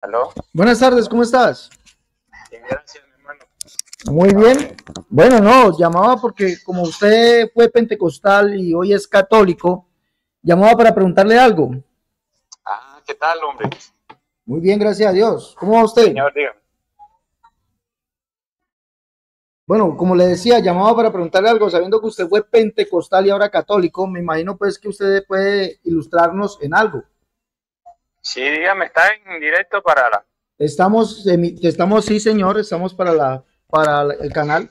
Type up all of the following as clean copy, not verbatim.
¿Aló? Buenas tardes, ¿cómo estás? Bien, gracias, mi hermano. Muy bien. Bueno, no, llamaba porque como usted fue pentecostal y hoy es católico, llamaba para preguntarle algo. Ah, ¿qué tal, hombre? Muy bien, gracias a Dios. ¿Cómo va usted? Señor, dígame. Bueno, como le decía, llamaba para preguntarle algo, sabiendo que usted fue pentecostal y ahora católico, me imagino pues que usted puede ilustrarnos en algo. Sí, dígame, está en directo para la... Estamos, sí, señor, estamos para el canal.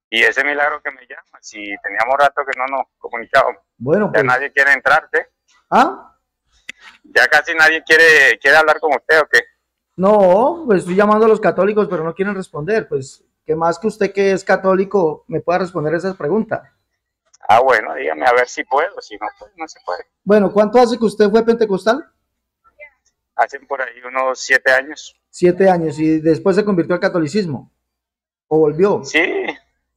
Y ese milagro que me llama, si teníamos rato que no nos comunicábamos. Bueno, Ya pues, nadie quiere entrarte. ¿ah? Ya casi nadie quiere hablar con usted, ¿o qué? No, pues estoy llamando a los católicos, pero no quieren responder. Pues, ¿qué más que usted que es católico me pueda responder esas preguntas? Ah, bueno, dígame a ver si puedo. Si no, pues no se puede. Bueno, ¿cuánto hace que usted fue pentecostal? Hacen por ahí unos 7 años. 7 años y después se convirtió al catolicismo. ¿O volvió? Sí,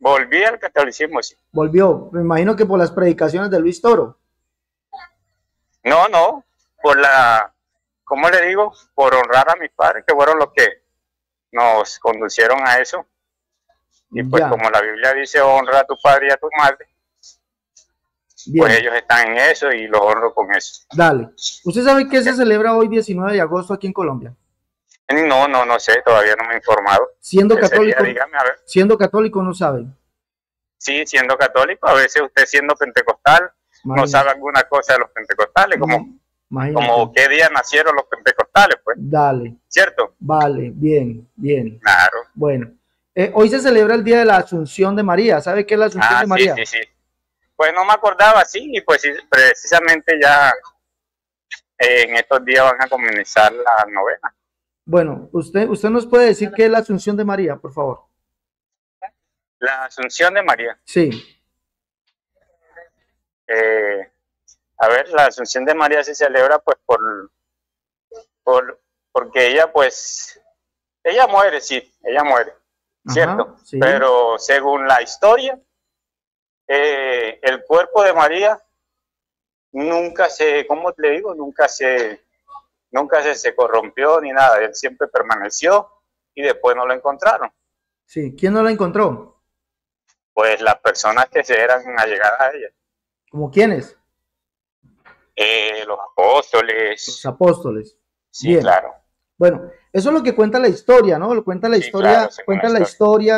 volví al catolicismo, sí. Volvió. Me imagino que por las predicaciones de Luis Toro. No, no, por la... ¿Cómo le digo? Por honrar a mis padres, que fueron los que nos conducieron a eso. Y pues Ya, como la Biblia dice, honra a tu padre y a tu madre, pues bien. ellos están en eso y los honro con eso. Dale. ¿Usted sabe qué se celebra hoy 19 de agosto aquí en Colombia? No, no, no sé, todavía no me he informado. Siendo ¿Qué sería? católico, Dígame, a ver. siendo católico no sabe. Sí, siendo católico, a veces usted siendo pentecostal no sabe Imagínese. alguna cosa de los pentecostales, como Imagínate. qué día nacieron los pentecostales, pues, Dale. ¿cierto? Vale, bien, bien. Claro. Bueno, hoy se celebra el Día de la Asunción de María. ¿Sabe qué es la Asunción Ah, de sí, María? sí, sí. Pues no me acordaba, sí, y pues sí, precisamente ya en estos días van a comenzar la novena. Bueno, usted nos puede decir qué es la Asunción de María, por favor. La Asunción de María. Sí, Eh, a ver, la Asunción de María se celebra pues porque ella pues, ella muere, sí, ella muere, ajá, ¿cierto? sí, Pero según la historia, el cuerpo de María nunca se, ¿cómo le digo? Nunca se corrompió ni nada, él siempre permaneció y después no lo encontraron. sí. ¿Quién no la encontró? Pues las personas que se eran allegadas a ella, ¿Como quiénes? los Los apóstoles, apóstoles. sí, Bien. claro, Bueno, eso es lo que cuenta la historia, ¿no? Lo sí, claro, según la cuenta la historia.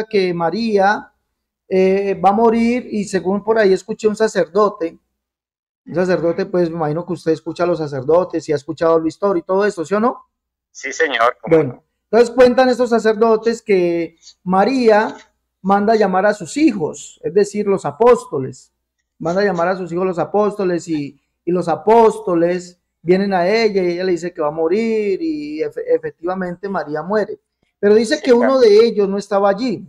historia que María va a morir y según por ahí escuché un sacerdote, pues me imagino que usted escucha a los sacerdotes y ha escuchado la historia y todo eso, ¿sí o no? Sí, señor, cómo Bueno, no. entonces cuentan estos sacerdotes que María manda a llamar a sus hijos, es decir, los apóstoles. Manda a llamar a sus hijos los apóstoles y los apóstoles vienen a ella y ella le dice que va a morir y efectivamente María muere. Pero dice Sí, que claro. uno de ellos no estaba allí,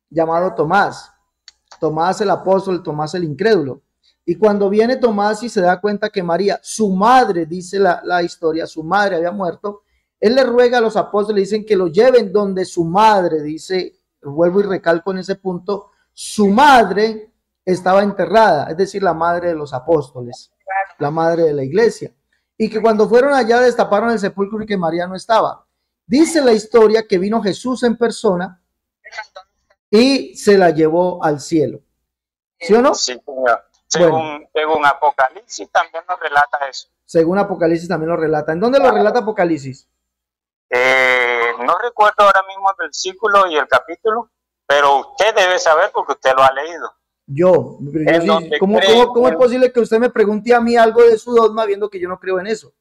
llamado Tomás. Tomás el apóstol, Tomás el incrédulo. Y cuando viene Tomás y se da cuenta que María, su madre, dice la historia, su madre había muerto, él le ruega a los apóstoles, dicen que lo lleven donde su madre, dice, vuelvo y recalco en ese punto, su madre estaba enterrada, es decir, la madre de los apóstoles, la madre de la iglesia. Y que cuando fueron allá destaparon el sepulcro y que María no estaba. Dice la historia que vino Jesús en persona y se la llevó al cielo. ¿Sí o no? Sí, señor. Bueno, Según Apocalipsis también nos relata eso. según Apocalipsis también lo relata. ¿En dónde lo relata Apocalipsis? No recuerdo ahora mismo el versículo y el capítulo, pero usted debe saber porque usted lo ha leído. Yo En sí, donde cree, ¿cómo es posible que usted me pregunte a mí algo de su dogma viendo que yo no creo en eso?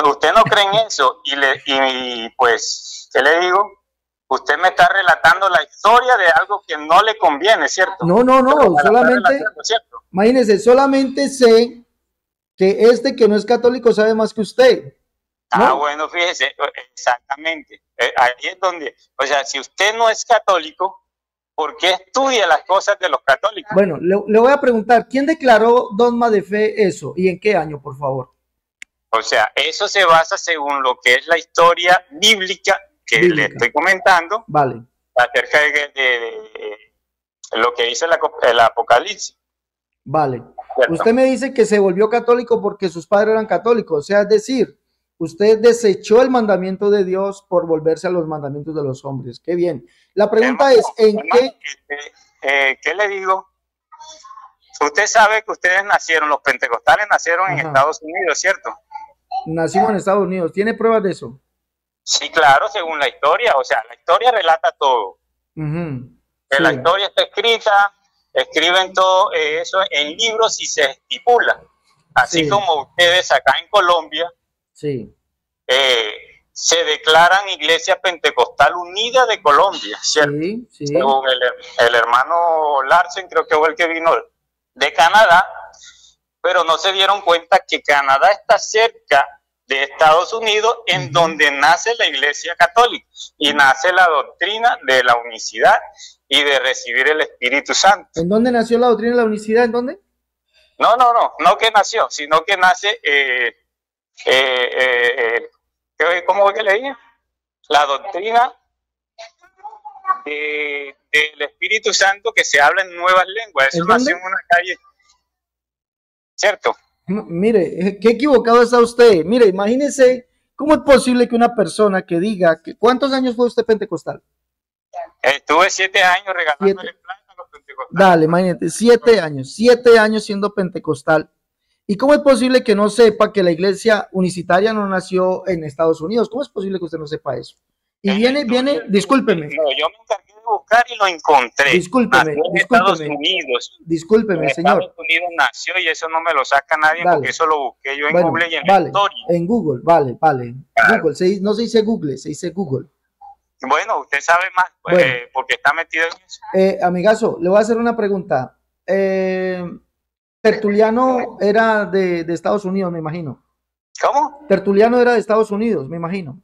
usted no cree en eso y pues, ¿qué le digo? Usted me está relatando la historia de algo que no le conviene, ¿cierto? No, no, Pero no, me la está solamente, relatando, ¿cierto? imagínese, solamente sé que este que no es católico sabe más que usted, ¿no? Bueno, fíjese, exactamente. Ahí es donde, o sea, si usted no es católico, ¿por qué estudia las cosas de los católicos? Bueno, le voy a preguntar, ¿quién declaró dogma de fe eso y en qué año, por favor? O sea, eso se basa según lo que es la historia bíblica que le Bíblica. estoy comentando Vale. acerca de lo que dice el Apocalipsis. Vale. ¿Cierto? Usted me dice que se volvió católico porque sus padres eran católicos, o sea, es decir, Usted desechó el mandamiento de Dios por volverse a los mandamientos de los hombres. Qué bien. La pregunta es, ¿en qué? ¿Qué le digo? Usted sabe que ustedes nacieron, los pentecostales nacieron en Estados Unidos, ¿cierto? Nacimos en Estados Unidos. ¿Tiene pruebas de eso? Sí, claro, según la historia. O sea, la historia relata todo. Sí. La historia está escrita, escriben todo eso en libros y se estipula. Así como ustedes acá en Colombia se declaran Iglesia Pentecostal Unida de Colombia, ¿cierto? Según el hermano Larsen, creo que fue el que vino de Canadá, pero no se dieron cuenta que Canadá está cerca de Estados Unidos, en donde nace la Iglesia Católica y nace la doctrina de la unicidad y de recibir el Espíritu Santo. ¿En dónde nació la doctrina de la unicidad? ¿En dónde? No que nació, sino que nace, ¿cómo fue que le dije? La doctrina del Espíritu Santo, que se habla en nuevas lenguas. Eso nació en una calle, ¿cierto? Mire, qué equivocado está usted. Mire, imagínese, ¿cómo es posible que una persona que diga que... ¿Cuántos años fue usted pentecostal? Estuve 7 años regalándole plata a los pentecostales. Dale, imagínate, 7 años siendo pentecostal. ¿Y cómo es posible que no sepa que la iglesia unicitaria no nació en Estados Unidos? ¿Cómo es posible que usted no sepa eso? Y viene, discúlpeme. No, yo me encargué de buscar y lo encontré. Discúlpeme. Estados Unidos. Discúlpeme, señor. Estados Unidos nació y eso no me lo saca nadie, porque eso lo busqué yo en Google y en la historia. En Google, vale. Claro. Google, no se dice Google, se dice Google. Bueno, usted sabe más, porque está metido en eso. Amigazo, le voy a hacer una pregunta. Tertuliano era de Estados Unidos, me imagino. ¿Cómo? Tertuliano era de Estados Unidos, me imagino.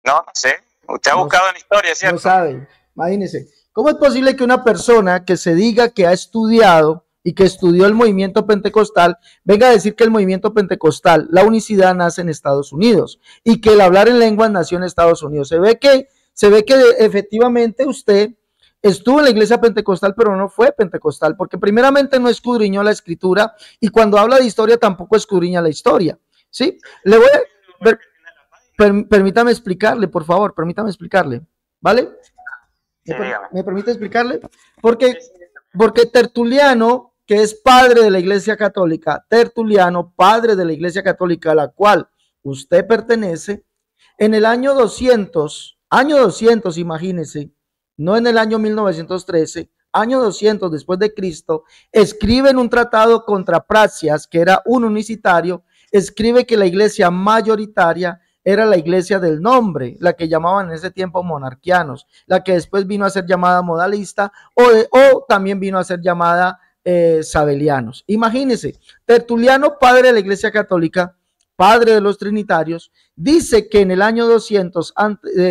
No sé. Usted ha buscado en la historia, ¿cierto? No sabe. Imagínese. ¿Cómo es posible que una persona que se diga que ha estudiado y que estudió el movimiento pentecostal venga a decir que el movimiento pentecostal, la unicidad, nace en Estados Unidos y que el hablar en lenguas nació en Estados Unidos? Se ve que efectivamente usted estuvo en la iglesia pentecostal, pero no fue pentecostal, porque primeramente no escudriñó la escritura, y cuando habla de historia tampoco escudriña la historia. ¿Sí? Le voy a... Permítame explicarle, por favor, ¿vale? ¿Me permite explicarle? Porque Tertuliano, que es padre de la iglesia católica, a la cual usted pertenece, en el año 200, imagínese, no en el año 1913, año 200 después de Cristo, escribe en un tratado contra Praxias, que era un unicitario, escribe que la iglesia mayoritaria era la iglesia del nombre, la que llamaban en ese tiempo monarquianos, la que después vino a ser llamada modalista o también vino a ser llamada sabelianos. Imagínense, Tertuliano, padre de la iglesia católica, padre de los trinitarios, dice que en el año 200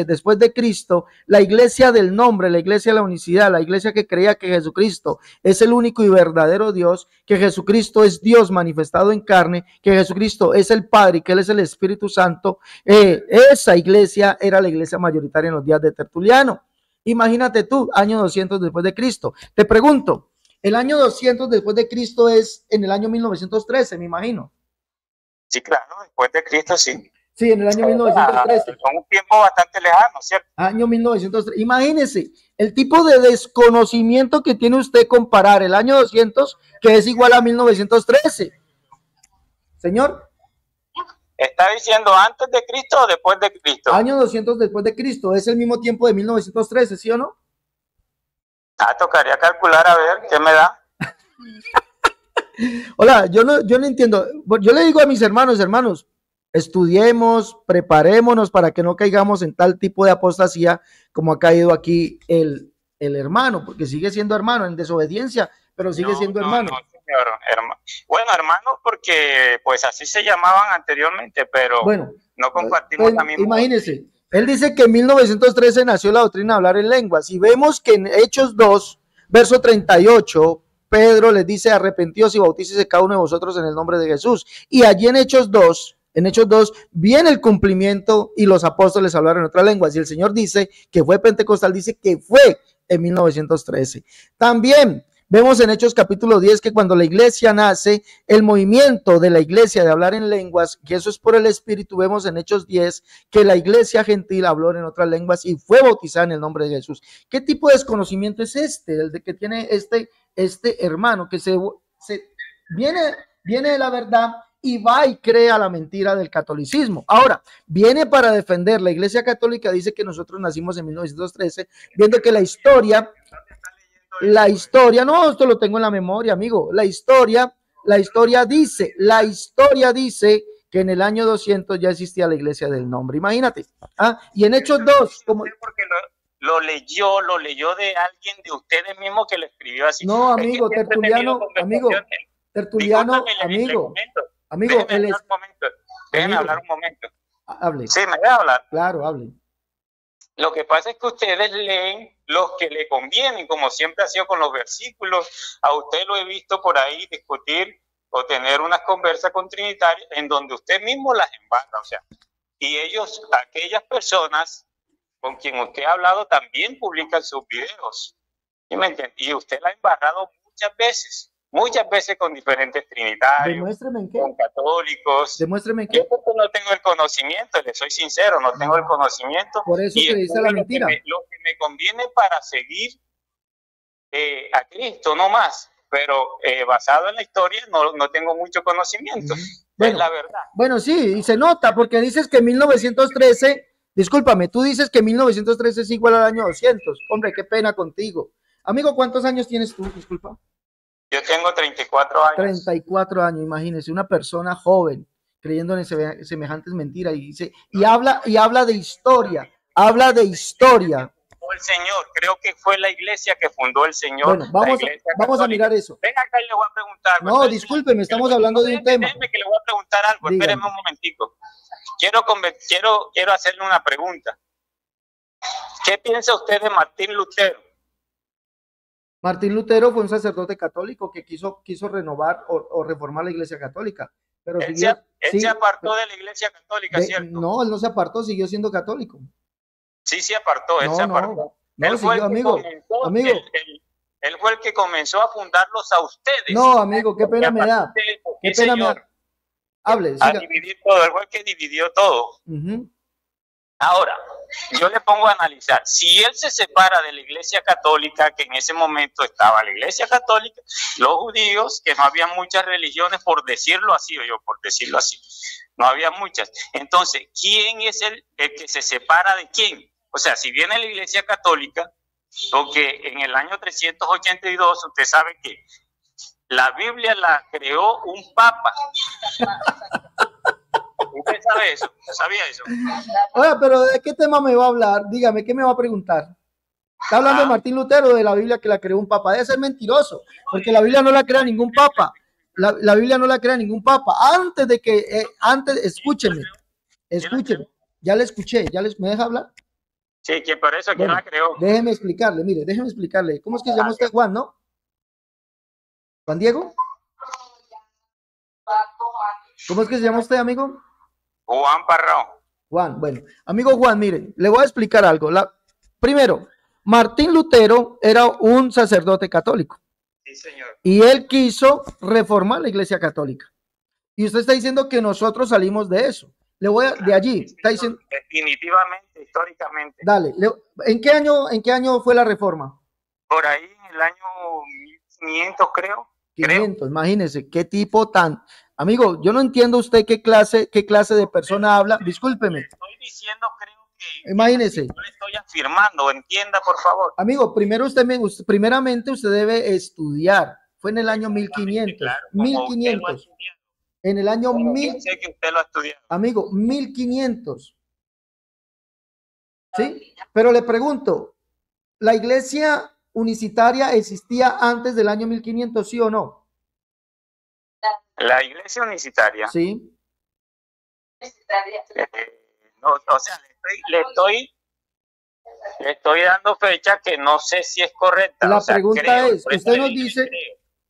después de Cristo, la iglesia del nombre, la iglesia de la unicidad, la iglesia que creía que Jesucristo es el único y verdadero Dios, que Jesucristo es Dios manifestado en carne, que Jesucristo es el Padre y que Él es el Espíritu Santo, esa iglesia era la iglesia mayoritaria en los días de Tertuliano. Imagínate tú, año 200 después de Cristo. Te pregunto, el año 200 después de Cristo es en el año 1913, me imagino. Sí, claro, después de Cristo, sí. Sí, en el año 1913. Con un tiempo bastante lejano, ¿cierto? Año 1913. Imagínese el tipo de desconocimiento que tiene usted comparar el año 200, que es igual a 1913. Señor. ¿Está diciendo antes de Cristo o después de Cristo? Año 200 después de Cristo. ¿Es el mismo tiempo de 1913, sí o no? Tocaría calcular a ver qué me da. Hola, yo no entiendo. Yo le digo a mis hermanos, estudiemos, preparémonos para que no caigamos en tal tipo de apostasía como ha caído aquí el hermano, porque sigue siendo hermano en desobediencia, pero sigue siendo hermano. No, señor, hermano. Bueno, hermano, porque pues así se llamaban anteriormente, pero bueno, no compartimos la misma. Imagínese, él dice que en 1913 nació la doctrina de hablar en lenguas, y vemos que en Hechos 2, verso 38, Pedro les dice: arrepentíos y bautícese cada uno de vosotros en el nombre de Jesús. Y allí en Hechos 2 viene el cumplimiento y los apóstoles hablaron en otras lenguas. Y el Señor dice que fue pentecostal, dice que fue en 1913. También Vemos en Hechos capítulo 10 que cuando la iglesia nace, el movimiento de la iglesia de hablar en lenguas, que eso es por el Espíritu, vemos en Hechos 10 que la iglesia gentil habló en otras lenguas y fue bautizada en el nombre de Jesús. ¿Qué tipo de desconocimiento es este? El de que tiene este hermano que viene de la verdad y va y crea la mentira del catolicismo. Ahora, viene para defender la Iglesia Católica, dice que nosotros nacimos en 1913, viendo que la historia, no, esto lo tengo en la memoria, amigo, la historia dice que en el año 200 ya existía la Iglesia del Nombre, imagínate. Y en Hechos 2, como... Lo leyó de alguien de ustedes mismos que lo escribió así. No, amigo, Tertuliano, Déjeme hablar un momento. Hable. Sí, me deja hablar. Claro, hable. Lo que pasa es que ustedes leen los que le convienen, como siempre ha sido con los versículos. A usted lo he visto por ahí discutir o tener unas conversas con trinitarios en donde usted mismo las embarra, o sea, y ellos, aquellas personas con quien usted ha hablado, también publican sus videos. ¿Sí me entiende? Y usted la ha embarrado muchas veces con diferentes trinitarios, demuéstreme en qué, con católicos. Demuéstreme en qué. Yo porque no tengo el conocimiento, le soy sincero, no tengo el conocimiento. Por eso que dice la mentira. Lo que me conviene para seguir a Cristo, no más. Pero basado en la historia, no tengo mucho conocimiento. Bueno, es la verdad. Bueno, sí, y se nota, porque dices que en 1913... Discúlpame, tú dices que 1913 es igual al año 200. Hombre, qué pena contigo. Amigo, ¿cuántos años tienes tú? Disculpa. Yo tengo 34 años. 34 años, imagínese, una persona joven creyendo en semejantes mentiras y habla de historia. Habla de historia. El Señor, creo que fue la iglesia que fundó el Señor. Bueno, vamos a mirar eso. Ven acá y le voy a preguntar. No, discúlpeme, estamos hablando de un tema. Déjeme que le voy a preguntar algo. Dígame. Espéreme un momentico. Quiero hacerle una pregunta. ¿Qué piensa usted de Martín Lutero? Martín Lutero fue un sacerdote católico que quiso renovar o reformar la Iglesia Católica. Pero él se apartó de la Iglesia Católica, ¿cierto? No, él no se apartó, siguió siendo católico. Sí, se apartó, él se apartó. Él fue el que comenzó a fundarlos a ustedes. No, amigo, qué pena me da. Qué pena me da. Hable, a dividir todo, el que dividió todo. Ahora, yo le pongo a analizar, si él se separa de la Iglesia Católica, que en ese momento estaba la Iglesia Católica, los judíos, que no había muchas religiones, por decirlo así, no había muchas. Entonces, ¿quién es el que se separa de quién? O sea, si viene la Iglesia Católica, porque en el año 382, usted sabe que la Biblia la creó un papa. ¿Usted sabe eso? ¿Sabía eso? Oye, pero ¿de qué tema me va a hablar? Dígame, ¿qué me va a preguntar? ¿Está hablando de Martín Lutero, de la Biblia que la creó un papa? Debe ser mentiroso, porque la Biblia no la crea ningún papa. La Biblia no la crea ningún papa. Escúcheme. Ya le escuché, ¿me deja hablar? Sí, que por eso que la creó. Déjeme explicarle. ¿Cómo es que se llama usted? Juan, ¿no? ¿Juan Diego? ¿Cómo es que se llama usted, amigo? Juan Parrón. Juan, bueno. Amigo Juan, mire, le voy a explicar algo. Primero, Martín Lutero era un sacerdote católico. Sí, señor. Y él quiso reformar la Iglesia Católica. Y usted está diciendo que nosotros salimos de eso. De allí. Está diciendo, definitivamente, históricamente. Dale. ¿En qué año fue la reforma? Por ahí, en el año 1500, creo. 500, imagínese, qué tipo tan... Amigo, yo no entiendo usted qué clase de persona habla. Discúlpeme. Estoy diciendo, creo que... Imagínese. No le estoy afirmando, entienda, por favor. Amigo, primeramente usted debe estudiar. Fue en el año 1500. Claro, 1500. En el año 1000. Sé que usted lo ha estudiado. Amigo, 1500. ¿Sí? Pero le pregunto, ¿la iglesia unicitaria existía antes del año 1500, sí o no? La iglesia unicitaria. Sí. No, o sea, le estoy dando fecha que no sé si es correcta. La pregunta es, usted nos dice,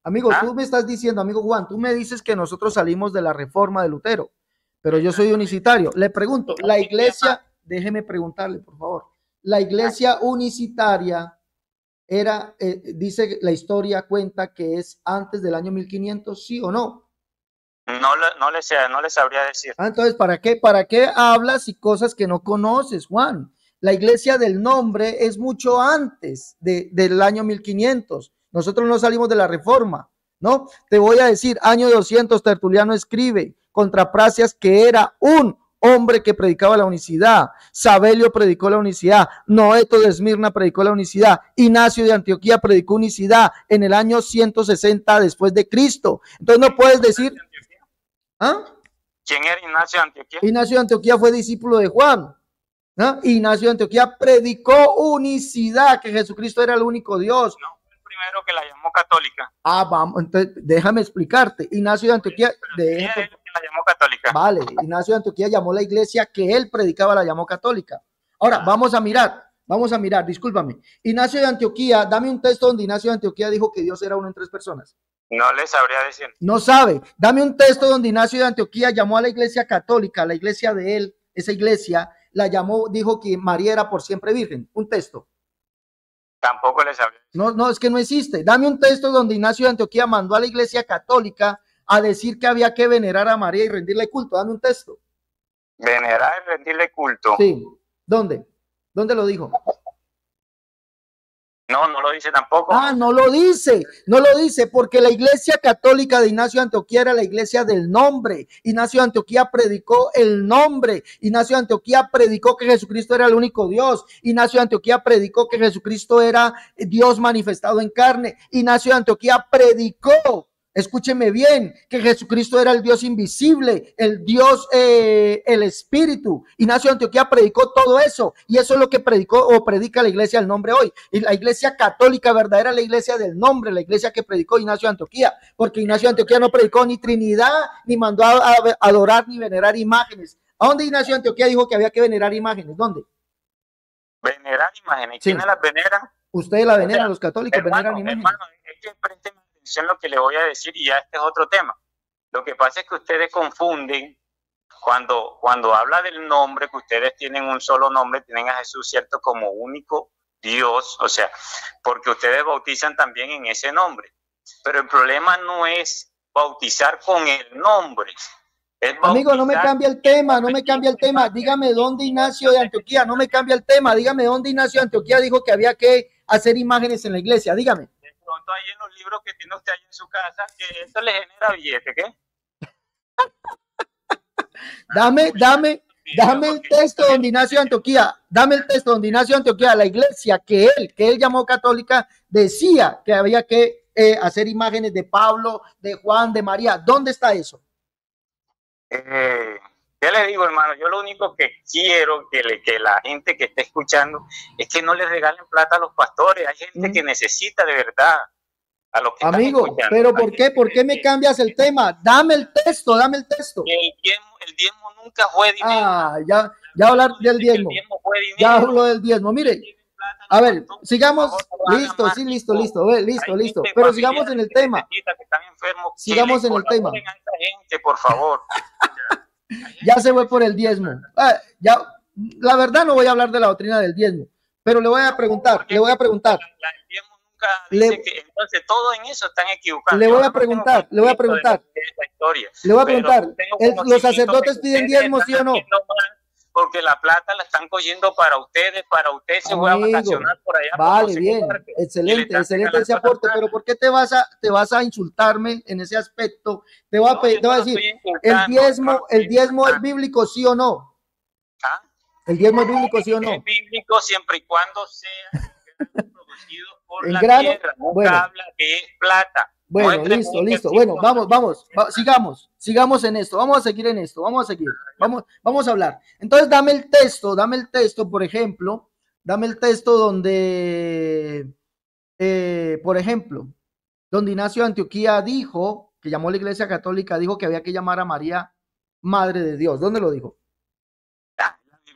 amigo, tú me estás diciendo, amigo Juan, tú me dices que nosotros salimos de la reforma de Lutero, pero yo soy unicitario. Le pregunto, la iglesia, déjeme preguntarle, por favor, la iglesia unicitaria dice la historia, cuenta que es antes del año 1500, ¿sí o no? No le sabría decir. Entonces, ¿para qué hablas y cosas que no conoces, Juan? La iglesia del nombre es mucho antes del año 1500. Nosotros no salimos de la reforma, ¿no? Te voy a decir, año 200, Tertuliano escribe contra Prasias, que era un hombre que predicaba la unicidad. Sabelio predicó la unicidad. Noeto de Esmirna predicó la unicidad. Ignacio de Antioquía predicó unicidad en el año 160 después de Cristo. Entonces no puedes decir... ¿Ah? ¿Quién era Ignacio de Antioquía? Ignacio de Antioquía fue discípulo de Juan. ¿No? Ignacio de Antioquía predicó unicidad, que Jesucristo era el único Dios. No, fue el primero que la llamó católica. Vamos, entonces déjame explicarte. Ignacio de Antioquía... Él la llamó católica. Vale, Ignacio de Antioquía llamó la iglesia que él predicaba, la llamó católica. Ahora, vamos a mirar, discúlpame. Ignacio de Antioquía, dame un texto donde Ignacio de Antioquía dijo que Dios era uno en tres personas. No le sabría decir. No sabe. Dame un texto donde Ignacio de Antioquía llamó a la iglesia católica, la iglesia de él, esa iglesia, la llamó, dijo que María era por siempre virgen. Un texto. Tampoco le sabría decir. No, es que no existe. Dame un texto donde Ignacio de Antioquía mandó a la iglesia católica a decir que había que venerar a María y rendirle culto. Dame un texto. Venerar y rendirle culto. Sí. ¿Dónde? ¿Dónde lo dijo? No lo dice tampoco. No lo dice, porque la iglesia católica de Ignacio de Antioquía era la iglesia del nombre. Ignacio de Antioquía predicó el nombre. Ignacio de Antioquía predicó que Jesucristo era el único Dios. Ignacio de Antioquía predicó que Jesucristo era Dios manifestado en carne. Ignacio de Antioquía predicó, escúcheme bien, que Jesucristo era el Dios invisible, el Dios, el Espíritu. Ignacio de Antioquía predicó todo eso, y eso es lo que predicó o predica la iglesia del nombre hoy. Y la iglesia católica verdadera, la iglesia del nombre, la iglesia que predicó Ignacio de Antioquía, porque Ignacio de Antioquía no predicó ni Trinidad, ni mandó a adorar ni venerar imágenes. ¿A dónde Ignacio de Antioquía dijo que había que venerar imágenes? ¿Dónde? Venerar imágenes. ¿Quiénes las veneran? Ustedes la veneran, los católicos veneran imágenes. Hermano, es que présteme atención lo que le voy a decir, y ya este es otro tema. Lo que pasa es que ustedes confunden cuando habla del nombre, que ustedes tienen un solo nombre, tienen a Jesús, ¿cierto?, como único Dios, o sea, porque ustedes bautizan también en ese nombre. Pero el problema no es bautizar con el nombre. Amigo, no me cambia el tema, Dígame dónde Ignacio de Antioquía, no me cambia el tema. Dígame dónde Ignacio de Antioquía dijo que había que hacer imágenes en la iglesia. Dígame. De pronto ahí en los libros que tiene usted ahí en su casa, que esto le genera billete, ¿qué? Dame el texto donde Ignacio de Antioquía, la iglesia que él llamó católica, decía que había que hacer imágenes de Pablo, de Juan, de María. ¿Dónde está eso? ¿Qué le digo, hermano? Yo lo único que quiero que la gente que esté escuchando es que no le regalen plata a los pastores. Hay gente que necesita de verdad a los que amigo, pero ¿por qué me cambias el tema? Dame el texto. El diezmo nunca fue dinero. Ya hablar del diezmo. Ya hablo del diezmo. Mire, a ver, sigamos. Listo. Pero sigamos en el tema. Sigamos en el tema. Por favor. Ya se fue por el diezmo. La verdad no voy a hablar de la doctrina del diezmo, pero le voy a preguntar. El diezmo nunca dice que entonces todo en eso están equivocados. Le voy a preguntar. ¿Los sacerdotes piden diezmo, sí o no? Porque la plata la están cogiendo para ustedes se va a vacacionar por allá. Vale, bien, excelente ese aporte, pero ¿por qué te vas a insultarme en ese aspecto? Te voy a decir, ¿el diezmo es bíblico, sí o no? ¿El diezmo es bíblico, sí o no? Es bíblico siempre y cuando sea producido por la tierra. Nunca habla de plata. Bueno, listo. Bueno, vamos, sigamos en esto, vamos a seguir en esto, vamos a hablar. Entonces, dame el texto, por ejemplo, donde, por ejemplo, donde Ignacio de Antioquía dijo, que llamó a la iglesia católica, dijo que había que llamar a María Madre de Dios. ¿Dónde lo dijo?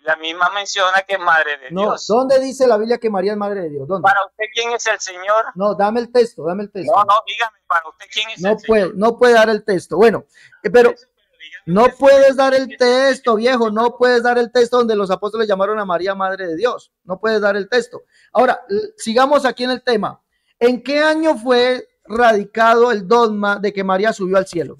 La misma menciona que es Madre de Dios. ¿Dónde dice la Biblia que María es Madre de Dios? ¿Dónde? ¿Para usted quién es el Señor? No, dame el texto. No, dígame, para usted quién es el Señor. No puede dar el texto. Bueno, pero No puedes dar el texto, viejo, no puedes dar el texto donde los apóstoles llamaron a María Madre de Dios. No puedes dar el texto. Ahora, sigamos aquí en el tema. ¿En qué año fue radicado el dogma de que María subió al cielo?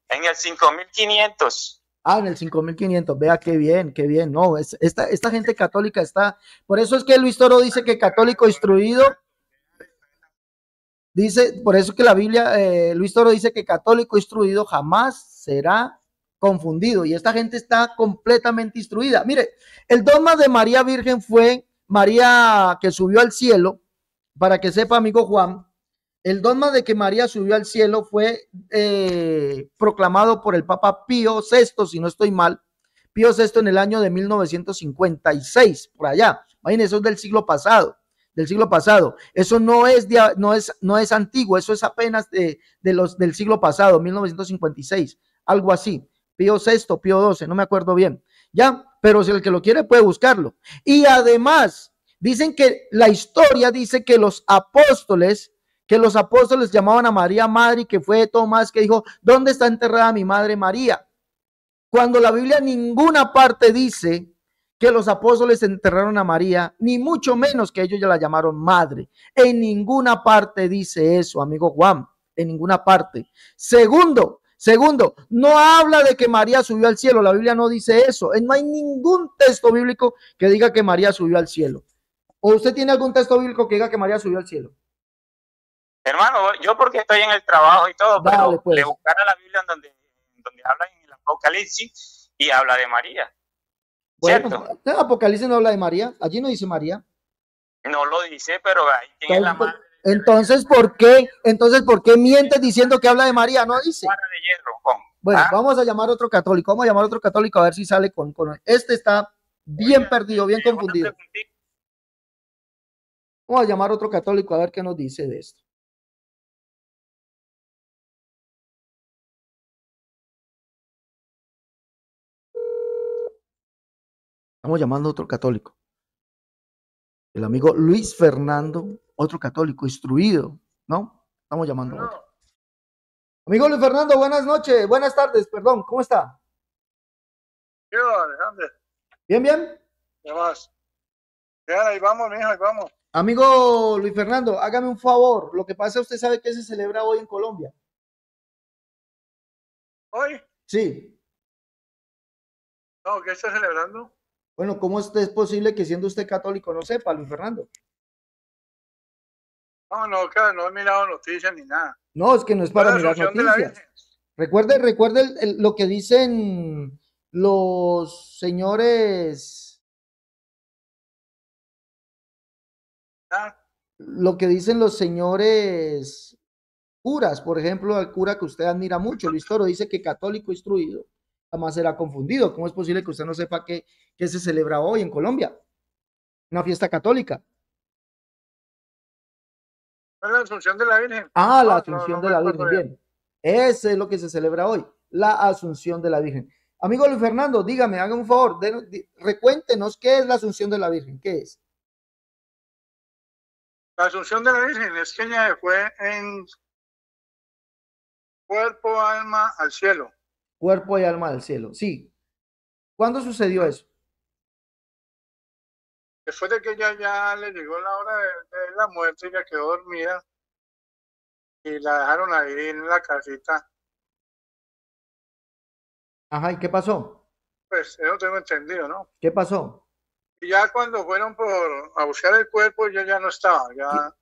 En el 5500. Ah, en el 5500. Vea qué bien, qué bien. No, esta gente católica está. Por eso es que Luis Toro dice que católico instruido. Dice, por eso que la Biblia, Luis Toro dice que católico instruido jamás será confundido. Y esta gente está completamente instruida. Mire, el dogma de María Virgen fue María que subió al cielo. Para que sepa, amigo Juan, el dogma de que María subió al cielo fue proclamado por el Papa Pío VI, si no estoy mal. Pío VI en el año de 1956, por allá. Imagínense, eso es del siglo pasado. Eso no es antiguo, eso es apenas del siglo pasado, 1956, algo así. Pío VI, Pío XII, no me acuerdo bien. Ya, pero si el que lo quiere puede buscarlo. Y además, dicen que la historia dice que los apóstoles llamaban a María madre, y que fue Tomás que dijo, ¿dónde está enterrada mi madre María? Cuando la Biblia en ninguna parte dice que los apóstoles enterraron a María, ni mucho menos que ellos ya la llamaron madre. En ninguna parte dice eso, amigo Juan, en ninguna parte. Segundo, no habla de que María subió al cielo, la Biblia no dice eso. No hay ningún texto bíblico que diga que María subió al cielo. ¿O usted tiene algún texto bíblico que diga que María subió al cielo? Hermano, yo porque estoy en el trabajo y todo, Dale, pero pues. le buscara la Biblia donde habla en el Apocalipsis y habla de María. Bueno, ¿cierto? el Apocalipsis no habla de María, allí no dice María. No lo dice, pero ahí tiene la madre. Entonces, ¿por qué mientes diciendo que habla de María? No dice. De hierro, bueno, vamos a llamar a otro católico, a ver si sale con este está bien perdido, bien confundido. Vamos a llamar a otro católico a ver qué nos dice de esto. Estamos llamando a otro católico. El amigo Luis Fernando, otro católico instruido, ¿no? Estamos llamando a otro. Amigo Luis Fernando, buenas noches, buenas tardes, perdón, ¿cómo está? ¿Qué va, Alejandro? Bien, bien. ¿Qué más? Bien, ahí vamos, mijo, ahí vamos. Amigo Luis Fernando, hágame un favor. Lo que pasa, usted sabe que se celebra hoy en Colombia. ¿Hoy? Sí. No, ¿qué está celebrando? Bueno, ¿cómo es posible que siendo usted católico no sepa, Luis Fernando? No, claro, no he mirado noticias ni nada. No, es que no es para mirar noticias. Recuerde lo que dicen los señores. Lo que dicen los señores curas, por ejemplo, al cura que usted admira mucho, Luis Toro, dice que católico instruido jamás será confundido. ¿Cómo es posible que usted no sepa que se celebra hoy en Colombia? Una fiesta católica. ¿Es la Asunción de la Virgen? Ah, la Asunción de la Virgen, bien. Ese es lo que se celebra hoy, la Asunción de la Virgen. Amigo Luis Fernando, dígame, haga un favor, recuéntenos qué es la Asunción de la Virgen, ¿qué es? La Asunción de la Virgen es que ella fue en cuerpo, alma al cielo. Cuerpo y alma al cielo, sí. ¿Cuándo sucedió eso? Después de que ella ya le llegó la hora de la muerte, ella quedó dormida y la dejaron ahí en la casita. Ajá, ¿y qué pasó? Pues eso tengo entendido, ¿no? ¿Qué pasó? Y ya cuando fueron a buscar el cuerpo, ella ya no estaba. Ya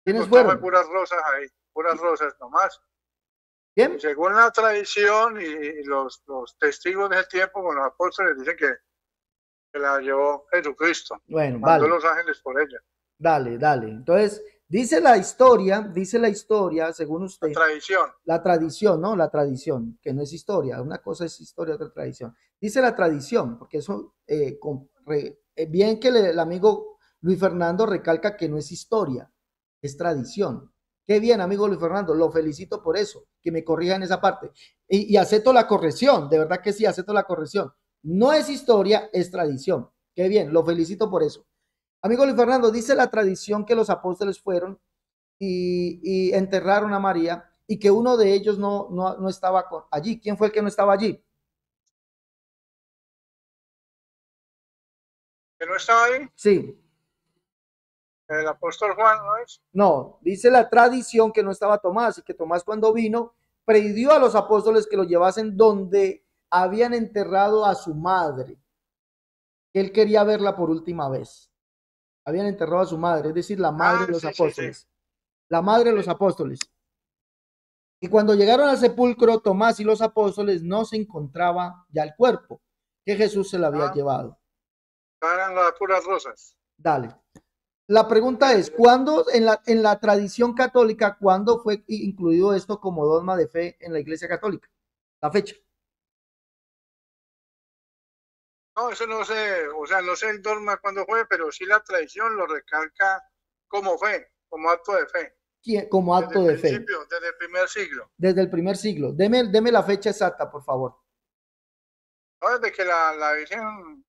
¿Quiénes fueron? Puras rosas ahí, puras rosas nomás. ¿Quién? Según la tradición y los testigos de ese tiempo, con los apóstoles, dicen que la llevó Jesucristo. Bueno, mandó vale. los ángeles por ella. Dale. Entonces, dice la historia, según usted. La tradición, ¿no? La tradición, que no es historia. Una cosa es historia, otra tradición. Dice la tradición, porque eso, bien que el amigo Luis Fernando recalca que no es historia, es tradición. Qué bien, amigo Luis Fernando, lo felicito por eso, que me corrija en esa parte. Y acepto la corrección, de verdad que sí, acepto la corrección. No es historia, es tradición. Qué bien, lo felicito por eso. Amigo Luis Fernando, dice la tradición que los apóstoles fueron y enterraron a María y que uno de ellos no estaba allí. ¿Quién fue el que no estaba allí? ¿Que no estaba ahí? Sí. El apóstol Juan, ¿no es? No, dice la tradición que no estaba Tomás y que Tomás cuando vino pidió a los apóstoles que lo llevasen donde habían enterrado a su madre. Él quería verla por última vez. Habían enterrado a su madre, es decir, la madre de los apóstoles. Sí. La madre de los apóstoles. Y cuando llegaron al sepulcro, Tomás y los apóstoles no se encontraba ya el cuerpo que Jesús se lo había llevado. Eran las puras rosas. Dale. La pregunta es, ¿cuándo en la tradición católica, cuándo fue incluido esto como dogma de fe en la Iglesia Católica? La fecha. No, eso no sé, o sea, no sé el dogma cuándo fue, pero sí la tradición lo recalca como fe, como acto de fe. Como acto de fe. Desde el primer siglo. Desde el primer siglo. Deme la fecha exacta, por favor. No, desde que la Virgen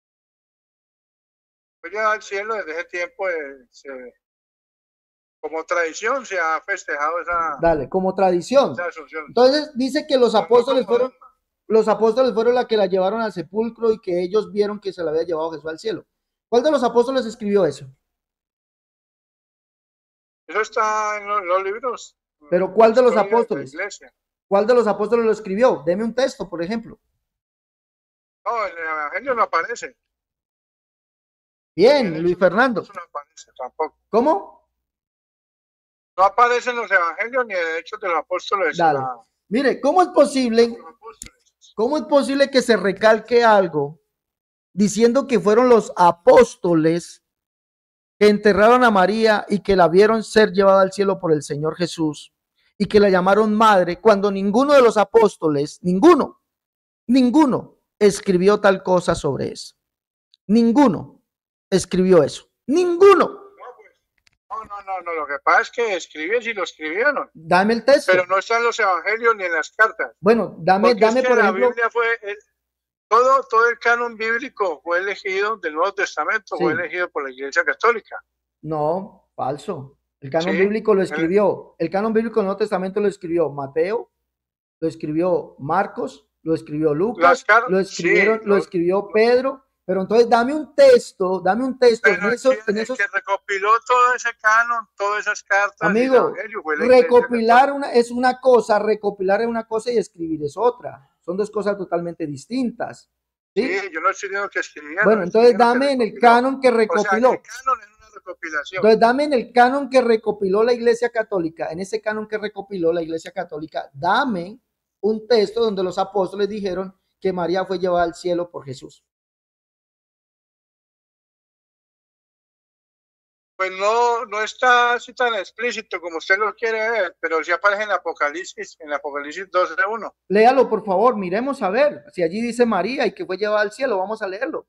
fue llevada al cielo, desde ese tiempo, como tradición se ha festejado esa... Dale, como tradición. Esa asunción. Entonces dice que los apóstoles fueron... Los apóstoles fueron los que la llevaron al sepulcro y que ellos vieron que se la había llevado Jesús al cielo. ¿Cuál de los apóstoles escribió eso? Eso está en los libros. Pero ¿cuál de los apóstoles? ¿Cuál de los apóstoles lo escribió? Deme un texto, por ejemplo. No, en el Evangelio no aparece. Bien, Luis Fernando. Eso no aparece tampoco. ¿Cómo? No aparece en los Evangelios ni en el Hechos de los Apóstoles. Dale. Mire, ¿cómo es posible que se recalque algo diciendo que fueron los apóstoles que enterraron a María y que la vieron ser llevada al cielo por el Señor Jesús y que la llamaron madre, cuando ninguno de los apóstoles, ninguno escribió tal cosa sobre eso? Ninguno escribió eso. Ninguno. No, lo que pasa es que escribieron, sí lo escribieron. Dame el texto. Pero no está en los evangelios ni en las cartas. Bueno, dame por ejemplo. La Biblia fue, todo el canon bíblico fue elegido del Nuevo Testamento, sí. Fue elegido por la Iglesia Católica. No, falso. El canon bíblico lo escribió. El canon bíblico del Nuevo Testamento lo escribió Mateo, lo escribió Marcos, lo escribió Lucas, lo escribió Pedro. Pero entonces dame un texto pero en esos... que recopiló todo ese canon, todas esas cartas. Amigo, recopilar es una cosa, recopilar es una cosa y escribir es otra. Son dos cosas totalmente distintas. Sí, yo no estoy diciendo que escribieron. Bueno, entonces dame en el canon que recopiló. O sea, el canon es una recopilación. Entonces dame en el canon que recopiló la Iglesia Católica, en ese canon que recopiló la Iglesia Católica, dame un texto donde los apóstoles dijeron que María fue llevada al cielo por Jesús. Pues no está así tan explícito como usted lo quiere ver, pero sí aparece en Apocalipsis 12:1. Léalo, por favor, miremos a ver. Si allí dice María y que fue llevada al cielo, vamos a leerlo.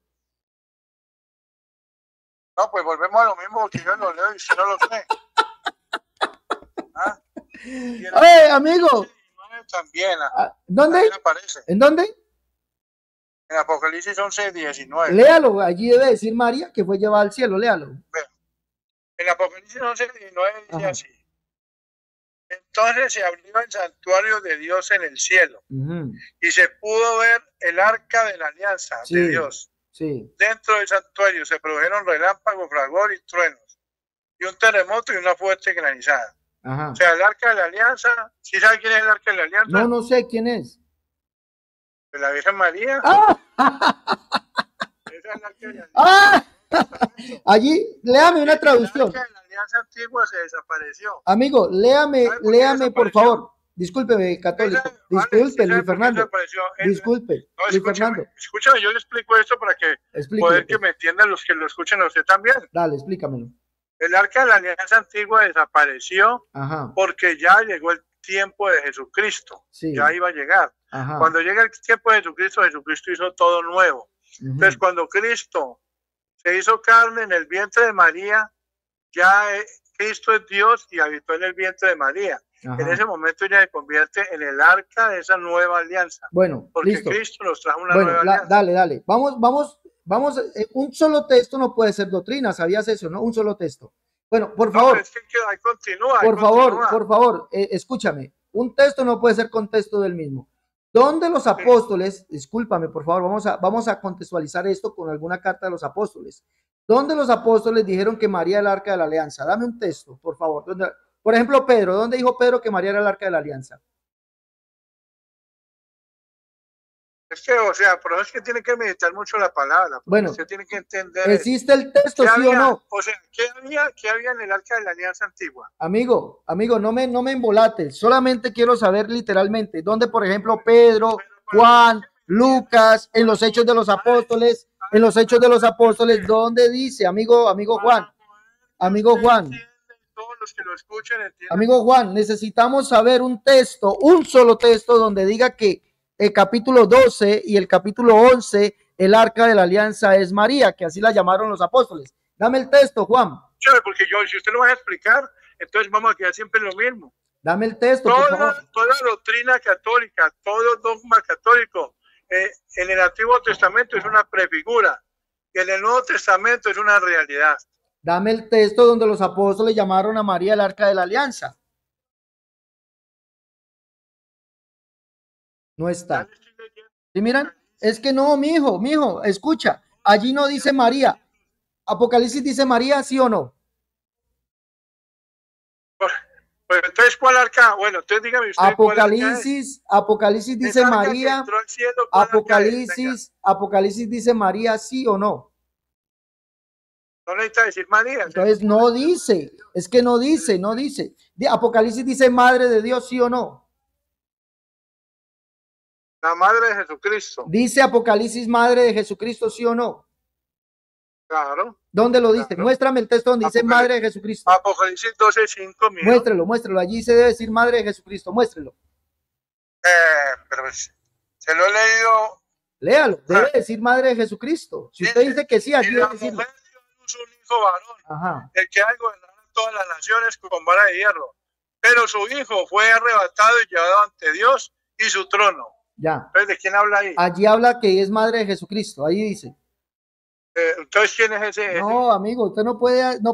No, pues volvemos a lo mismo, porque yo lo leo y si no lo cree. Amigo. También. ¿Dónde? Aparece. ¿En dónde? En Apocalipsis 11:19. Léalo, allí debe decir María que fue llevada al cielo, léalo. Bueno. En Apocalipsis 11:19 dice así: entonces se abrió el santuario de Dios en el cielo, y se pudo ver el arca de la alianza de Dios. Sí. Dentro del santuario se produjeron relámpagos, fragor y truenos, y un terremoto y una fuerte granizada. O sea, el arca de la alianza, ¿sí sabe quién es el arca de la alianza? No sé quién es. De la Virgen María. Esa es el arca de la alianza. Allí, léame una traducción. La alianza antigua se desapareció. Amigo, léame por favor. Discúlpeme, católico. Disculpe, Luis Fernando. Disculpe, Luis Fernando. Escúchame, yo le explico esto para que poder que me entiendan los que lo escuchan a usted también. Dale, explícamelo. El arca de la alianza antigua desapareció porque ya llegó el tiempo de Jesucristo. Ya iba a llegar. Cuando llega el tiempo de Jesucristo, Jesucristo hizo todo nuevo. Entonces, cuando Cristo se hizo carne en el vientre de María, ya Cristo es Dios y habitó en el vientre de María. En ese momento ya se convierte en el arca de esa nueva alianza. Bueno, porque listo. Cristo nos trajo una nueva alianza. Dale. Vamos. Un solo texto no puede ser doctrina, ¿sabías eso, no? Un solo texto. Bueno, por favor. Es que ahí continúa. Por favor, escúchame. Un texto no puede ser contexto del mismo. ¿Dónde los apóstoles, discúlpame por favor, vamos a contextualizar esto con alguna carta de los apóstoles? ¿Dónde los apóstoles dijeron que María era el arca de la alianza? Dame un texto, por favor. Por ejemplo, Pedro, ¿dónde dijo Pedro que María era el arca de la alianza? Es que, o sea, pero es que tiene que meditar mucho la palabra. Bueno, usted tiene que entender. ¿existe el texto, sí o no? O sea, ¿qué había en el arca de la alianza antigua? Amigo, no me embolates. Solamente quiero saber literalmente dónde, por ejemplo, Pedro, Juan, Lucas, en los Hechos de los Apóstoles, ¿dónde dice, amigo Juan? Amigo Juan. Todos los que lo escuchen entienden. Amigo Juan, necesitamos saber un texto, un solo texto donde diga que el capítulo 12 y el capítulo 11, el arca de la alianza es María, que así la llamaron los apóstoles. Dame el texto, Juan. Porque si usted lo va a explicar, entonces vamos a quedar siempre en lo mismo. Dame el texto, por favor. Toda doctrina católica, todo dogma católico, en el Antiguo Testamento es una prefigura, y en el Nuevo Testamento es una realidad. Dame el texto donde los apóstoles llamaron a María el arca de la alianza. No está. ¿Sí miran? Es que no, mijo, escucha. Allí no dice María. Apocalipsis dice María, ¿sí o no? Pues entonces, ¿cuál arca? Bueno, entonces dígame usted. Apocalipsis dice María. Apocalipsis dice María, ¿sí o no? No necesita decir María. Entonces no dice, es que no dice. Apocalipsis dice Madre de Dios, ¿sí o no? La Madre de Jesucristo. Dice Apocalipsis Madre de Jesucristo, ¿sí o no? Claro. ¿Dónde lo dice? Claro. Muéstrame el texto donde dice Madre de Jesucristo. Apocalipsis 12:5. Muéstralo. Allí se debe decir Madre de Jesucristo. Muéstrelo. Pero se lo he leído. Léalo. Debe decir Madre de Jesucristo. Si usted dice que sí, aquí debe decirlo. Un hijo varón. Ajá. El que ha de gobernar todas las naciones con vara de hierro. Pero su hijo fue arrebatado y llevado ante Dios y su trono. Ya. Entonces, ¿de quién habla ahí? Allí habla que es Madre de Jesucristo. Ahí dice. Entonces, ¿quién es ese? No, amigo, usted no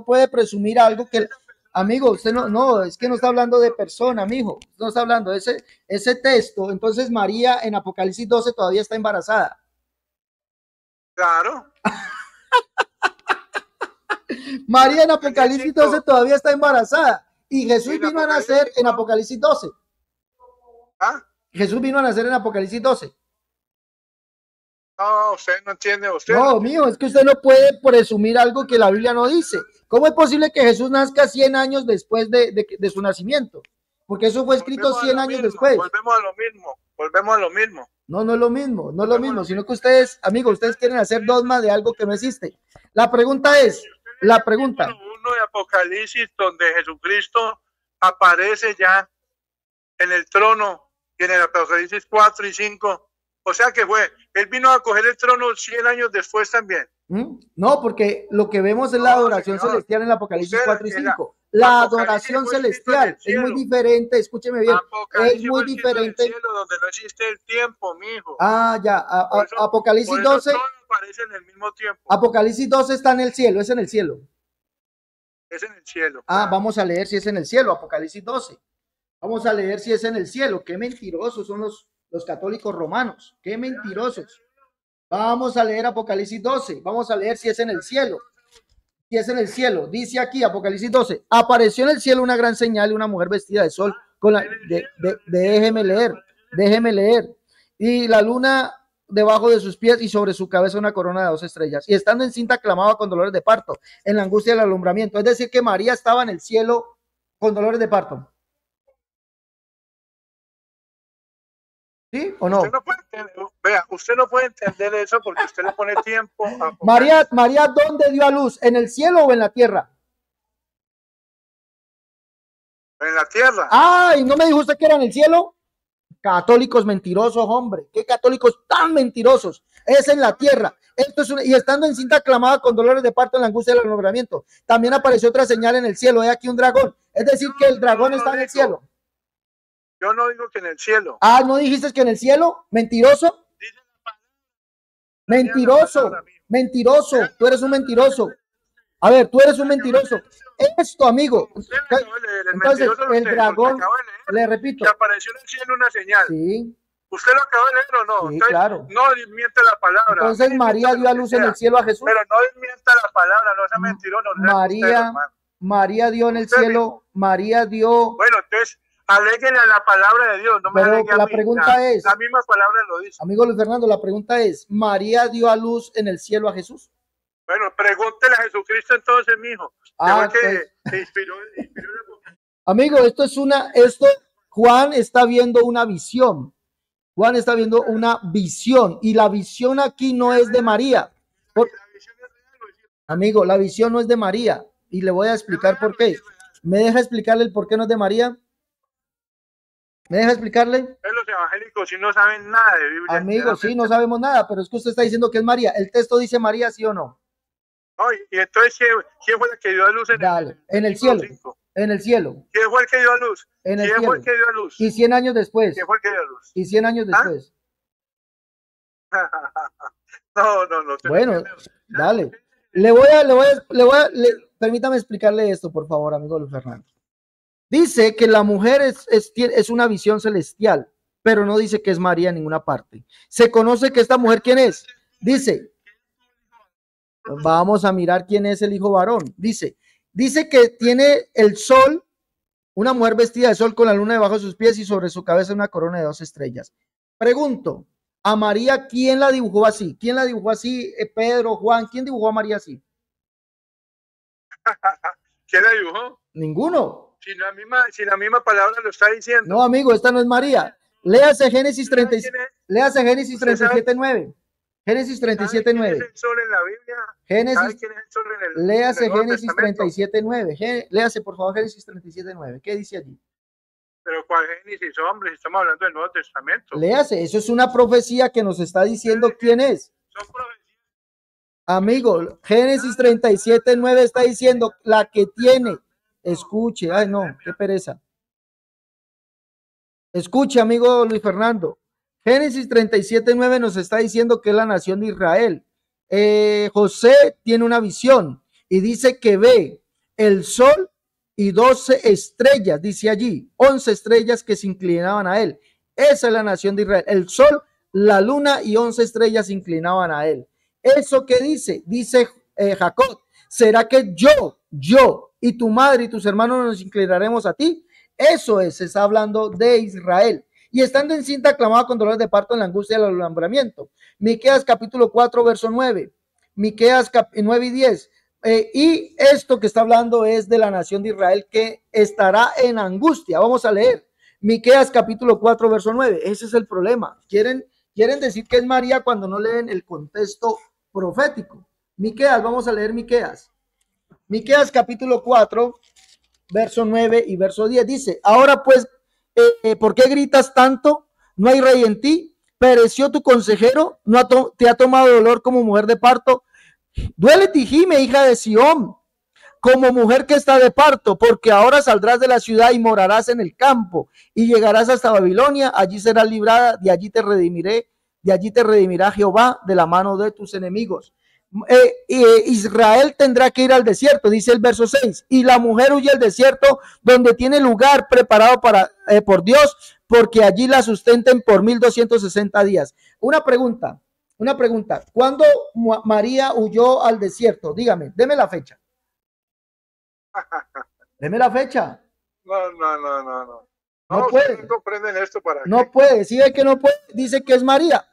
puede presumir algo que... Amigo, usted no, es que no está hablando de persona, amigo. No está hablando de ese texto. Entonces, María en Apocalipsis 12 todavía está embarazada. Claro. María en Apocalipsis 12 todavía está embarazada. Y Jesús vino a nacer en Apocalipsis 12. ¿Ah? Jesús vino a nacer en Apocalipsis 12. No, usted no entiende. No, mijo, es que usted no puede presumir algo que la Biblia no dice. ¿Cómo es posible que Jesús nazca 100 años después de su nacimiento? Porque eso fue escrito 100 años después. Volvemos a lo mismo. No es lo mismo, sino que ustedes, amigos, ustedes quieren hacer dogma de algo que no existe. La pregunta es, uno de Apocalipsis, donde Jesucristo aparece ya en el trono, y en el Apocalipsis 4 y 5, o sea que él vino a coger el trono 100 años después también. No, porque lo que vemos es la adoración celestial en el Apocalipsis 4 y 5. La adoración celestial es muy diferente, escúcheme bien, es muy diferente. Cielo, donde no existe el tiempo, mijo. Ya, Apocalipsis 12 aparece en el mismo tiempo. Apocalipsis 12 está en el cielo, es en el cielo. Es en el cielo. Claro. Vamos a leer si es en el cielo, Apocalipsis 12. Vamos a leer si es en el cielo. Qué mentirosos son los católicos romanos. Qué mentirosos. Vamos a leer Apocalipsis 12. Vamos a leer si es en el cielo. Si es en el cielo. Dice aquí Apocalipsis 12. Apareció en el cielo una gran señal y una mujer vestida de sol. Déjeme leer. Y la luna debajo de sus pies y sobre su cabeza una corona de 2 estrellas. Y estando encinta clamaba con dolores de parto en la angustia del alumbramiento. Es decir que María estaba en el cielo con dolores de parto. ¿Sí o no? Usted no puede entender eso porque usted le pone tiempo a... María, ¿dónde dio a luz? ¿En el cielo o en la tierra? En la tierra. ¿Y no me dijo usted que era en el cielo? Católicos mentirosos, hombre. ¿Qué católicos tan mentirosos? Es en la tierra. Y estando encinta clamaba con dolores de parto en la angustia del alumbramiento. También apareció otra señal en el cielo. He aquí un dragón. Es decir que el dragón está en el cielo. Yo no digo que en el cielo. ¿No dijiste que en el cielo? ¿Mentiroso? Mentiroso. Tú eres un mentiroso. A ver, tú eres un mentiroso. Esto, amigo. Entonces, el dragón, le repito. Que apareció en el cielo una señal. Sí. ¿Usted lo acabó de leer o no? Sí, entonces, claro. No desmiente la palabra. Entonces María dio a luz en el cielo a Jesús. Pero no desmienta la palabra, no sea mentiroso. María dio en el cielo, María dio. Bueno, entonces, aléguen a la palabra de Dios. No me pero la pregunta es. La misma palabra lo dice. Amigo Luis Fernando, la pregunta es, ¿María dio a luz en el cielo a Jesús? Bueno, pregúntele a Jesucristo entonces, mijo. Que inspiró Amigo, esto Juan está viendo una visión. Juan está viendo una visión y la visión aquí no es de María. Amigo, la visión no es de María y le voy a explicar por qué. ¿Me deja explicarle el por qué no es de María? ¿Me deja explicarle? Los evangélicos sí no saben nada de Biblia. Amigo, sí, no sabemos nada, pero es que usted está diciendo que es María. ¿El texto dice María, sí o no? Y entonces, ¿quién fue el que dio a luz en el cielo? 5? En el cielo. ¿Quién fue el que dio a luz? En el cielo. Fue el que dio a luz? Y 100 años después. ¿Quién fue el que dio a luz? Y 100 años después. No. Bueno, dale. Permítame explicarle esto, por favor, amigo Luis Fernando. Dice que la mujer es una visión celestial, pero no dice que es María en ninguna parte. Se conoce que esta mujer, ¿quién es? Dice, vamos a mirar quién es el hijo varón. Dice que tiene el sol, una mujer vestida de sol con la luna debajo de sus pies y sobre su cabeza una corona de 2 estrellas. Pregunto, ¿a María quién la dibujó así? ¿Quién la dibujó así? Pedro, Juan, ¿quién dibujó a María así? ¿Quién la dibujó? Ninguno. Si la misma palabra lo está diciendo. No, amigo, esta no es María. Léase Génesis 37:9. Génesis 37:9. Génesis 37:9. ¿Quién es el sol en la Biblia? Génesis. ¿Quién es el sol en el Léase Génesis 37:9. Léase, por favor, Génesis 37:9. ¿Qué dice allí? Pero ¿cuál Génesis, hombre? Estamos hablando del Nuevo Testamento. Léase, eso es una profecía que nos está diciendo quién es. Son profecías. Amigo, Génesis 37:9 está diciendo la que tiene. Escuche, ay no, qué pereza. Escuche, amigo Luis Fernando. Génesis 37:9 nos está diciendo que es la nación de Israel. José tiene una visión y dice que ve el sol y 12 estrellas, dice allí, 11 estrellas que se inclinaban a él. Esa es la nación de Israel. El sol, la luna y 11 estrellas se inclinaban a él. ¿Eso qué dice? Dice Jacob, ¿será que yo y tu madre y tus hermanos nos inclinaremos a ti? Eso es, se está hablando de Israel. Y estando encinta clamaba con dolores de parto en la angustia del alumbramiento. Miqueas capítulo 4, verso 9. Miqueas 9 y 10. Y esto que está hablando es de la nación de Israel que estará en angustia. Vamos a leer. Miqueas capítulo 4, verso 9. Ese es el problema. Quieren decir que es María cuando no leen el contexto profético. Miqueas, vamos a leer Miqueas. Miqueas capítulo 4, verso 9 y verso 10. Dice, ahora pues, ¿por qué gritas tanto? ¿No hay rey en ti? ¿Pereció tu consejero? ¿No te ha tomado dolor como mujer de parto? Duélete y gime, hija de Sión, como mujer que está de parto, porque ahora saldrás de la ciudad y morarás en el campo, y llegarás hasta Babilonia, allí serás librada, de allí te redimirá Jehová de la mano de tus enemigos. Israel tendrá que ir al desierto, dice el verso 6, y la mujer huye al desierto donde tiene lugar preparado por Dios, porque allí la sustenten por 1260 días. Una pregunta, ¿cuándo María huyó al desierto? Dígame, deme la fecha. Deme la fecha. No. No puede. No comprenden esto para no qué. Puede, sí ve que no puede, dice que es María,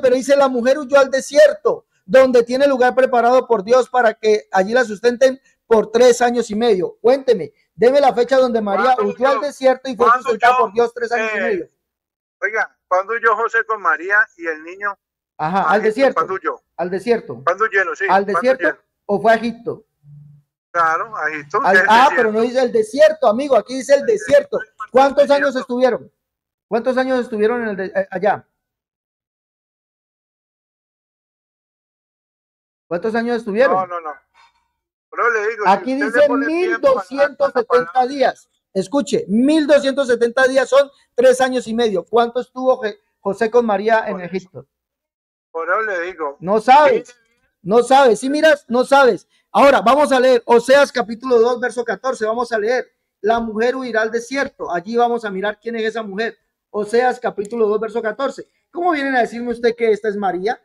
pero dice la mujer huyó al desierto donde tiene lugar preparado por Dios para que allí la sustenten por 3 años y medio. Cuénteme, deme la fecha donde María huyó al desierto y fue sustentada por Dios 3 años y medio. Oiga, ¿cuándo huyó José con María y el niño? Ajá, al desierto. ¿Cuándo huyó? Al desierto. ¿Cuándo huyó? Sí. ¿Al desierto o fue a Egipto? Claro, a Egipto. Pero no dice el desierto, amigo, aquí dice el desierto. ¿Cuántos años estuvieron? ¿Cuántos años estuvieron allá? ¿Cuántos años estuvieron? No. Pero le digo, aquí si dice 1270 días. Escuche, 1270 días son 3 años y medio. ¿Cuánto estuvo José con María en Egipto? Por eso le digo. No sabes. Sí miras, no sabes. Ahora vamos a leer Oseas capítulo 2, verso 14. Vamos a leer, la mujer huirá al desierto. Allí vamos a mirar quién es esa mujer. Oseas capítulo 2, verso 14. ¿Cómo vienen a decirme usted que esta es María?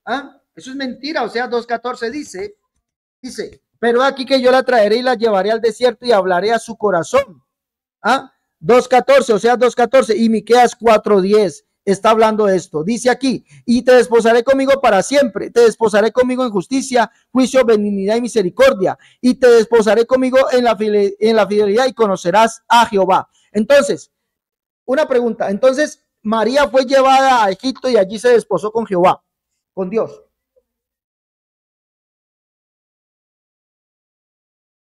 ¿Ah? Eso es mentira. Oseas 2:14 dice, pero aquí que yo la traeré y la llevaré al desierto y hablaré a su corazón. 2:14, Oseas 2:14 y Miqueas 4:10 está hablando de esto. Dice aquí, y te desposaré conmigo para siempre, te desposaré conmigo en justicia, juicio, benignidad y misericordia, y te desposaré conmigo en la fidelidad y conocerás a Jehová. Entonces, una pregunta, entonces María fue llevada a Egipto y allí se desposó con Jehová, con Dios.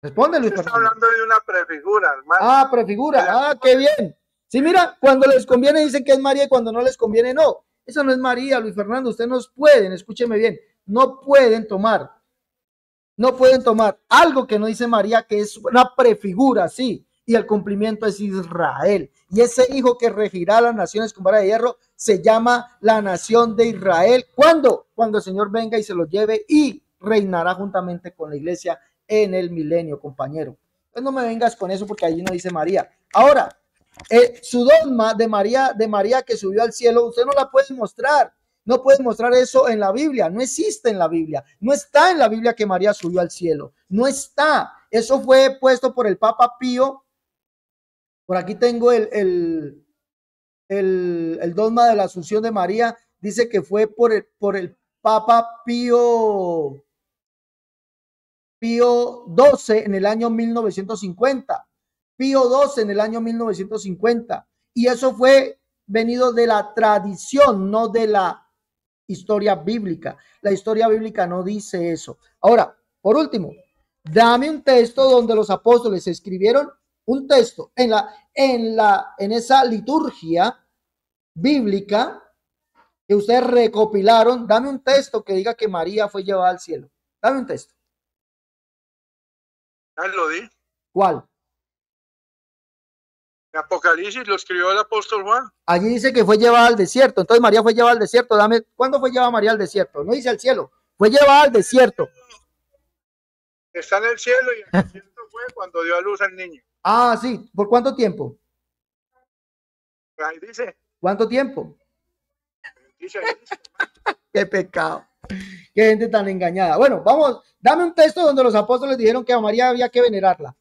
Responde, Luis. Está hablando de una prefigura, hermano. Prefigura. Qué bien. Sí, mira, cuando les conviene dicen que es María y cuando no les conviene no. Esa no es María, Luis Fernando. Ustedes no pueden, escúcheme bien, no pueden tomar algo que no dice María, que es una prefigura, sí. Y el cumplimiento es Israel. Y ese hijo que regirá a las naciones con vara de hierro se llama la nación de Israel. ¿Cuándo? Cuando el Señor venga y se lo lleve y reinará juntamente con la iglesia en el milenio, compañero. Pues no me vengas con eso porque allí no dice María. Ahora, su dogma de María que subió al cielo, usted no la puede mostrar. No puede mostrar eso en la Biblia. No existe en la Biblia. No está en la Biblia que María subió al cielo. No está. Eso fue puesto por el Papa Pío. Por aquí tengo el dogma de la Asunción de María. Dice que fue por el Papa Pío XII en el año 1950. Pío XII en el año 1950. Y eso fue venido de la tradición, no de la historia bíblica. La historia bíblica no dice eso. Ahora, por último, dame un texto donde los apóstoles escribieron un texto en esa liturgia bíblica que ustedes recopilaron. Dame un texto que diga que María fue llevada al cielo. Dame un texto. Lo di. ¿Cuál? En Apocalipsis lo escribió el apóstol Juan. Allí dice que fue llevada al desierto. Entonces María fue llevada al desierto. Dame, ¿cuándo fue llevada María al desierto? No dice al cielo. Fue llevada al desierto. Está en el cielo y el desierto fue cuando dio a luz al niño. Sí. ¿Por cuánto tiempo? Ahí dice. ¿Cuánto tiempo? Dice. Qué pecado. Qué gente tan engañada. Bueno, vamos, dame un texto donde los apóstoles dijeron que a María había que venerarla.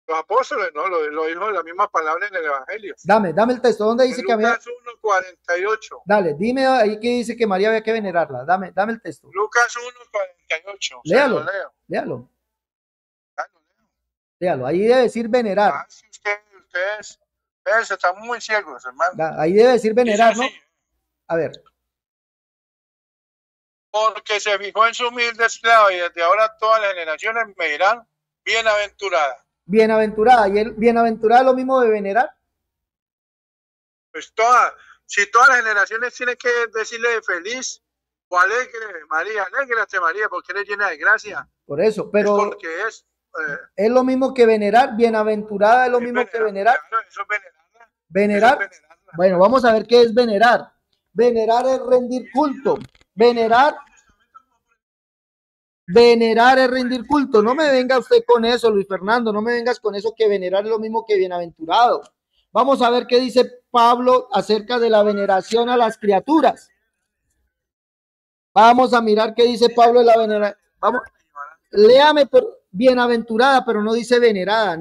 Los apóstoles, no, lo dijo la misma palabra en el Evangelio. Dame el texto. ¿Dónde dice que había? Lucas 1:48. Dale, dime ahí que dice que María había que venerarla. Dame el texto. Lucas 1:48. Léalo. Léalo. Ahí debe decir venerar. Si ustedes están muy ciegos, hermano. Ahí debe decir venerar, ¿no? A ver. Porque se fijó en su humilde esclavo y desde ahora todas las generaciones me dirán bienaventurada. Bienaventurada. ¿Y el bienaventurada es lo mismo de venerar? Pues si todas las generaciones tienen que decirle feliz o alegre María, alégrate María, porque eres llena de gracia. Por eso, pero es porque es lo mismo que venerar. Bienaventurada es lo mismo que venerar. Claro, eso es venerarla. Venerar. Eso es venerarla. Bueno, vamos a ver qué es venerar. Venerar es rendir culto. Venerar es rendir culto. No me venga usted con eso, Luis Fernando. No me vengas con eso que venerar es lo mismo que bienaventurado. Vamos a ver qué dice Pablo acerca de la veneración a las criaturas. Vamos a mirar qué dice Pablo de la veneración. Vamos, léame por bienaventurada, pero no dice venerada.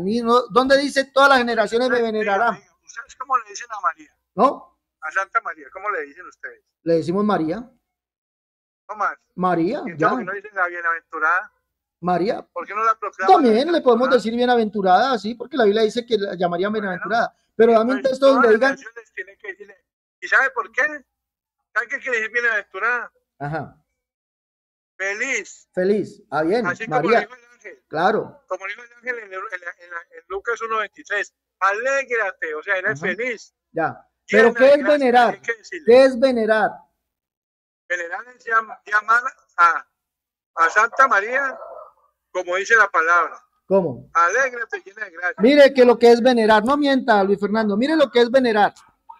¿Dónde dice todas las generaciones me venerarán? ¿Ustedes cómo le dicen a María? ¿No? A Santa María, ¿cómo le dicen ustedes? Le decimos María. ¿No más? María. ¿Y ya? ¿Por qué no dicen la bienaventurada? María. ¿Por qué no la proclaman? También le podemos decir bienaventurada, sí, porque la Biblia dice que la llamarían bienaventurada. Pero dame un texto donde digan. ¿Y sabe por qué? ¿Sabe qué quiere decir bienaventurada? Ajá. Feliz. Feliz. Bien. Así María. como dijo el ángel. Claro. Como dijo el ángel en Lucas 1:23. Alégrate, o sea, eres feliz. Ya. Pero ¿qué es venerar? ¿Qué es venerar? Venerar es llamar a Santa María, como dice la palabra. ¿Cómo? Alégrate, llena de gracia. Mire que lo que es venerar, no mienta, Luis Fernando, mire lo que es venerar.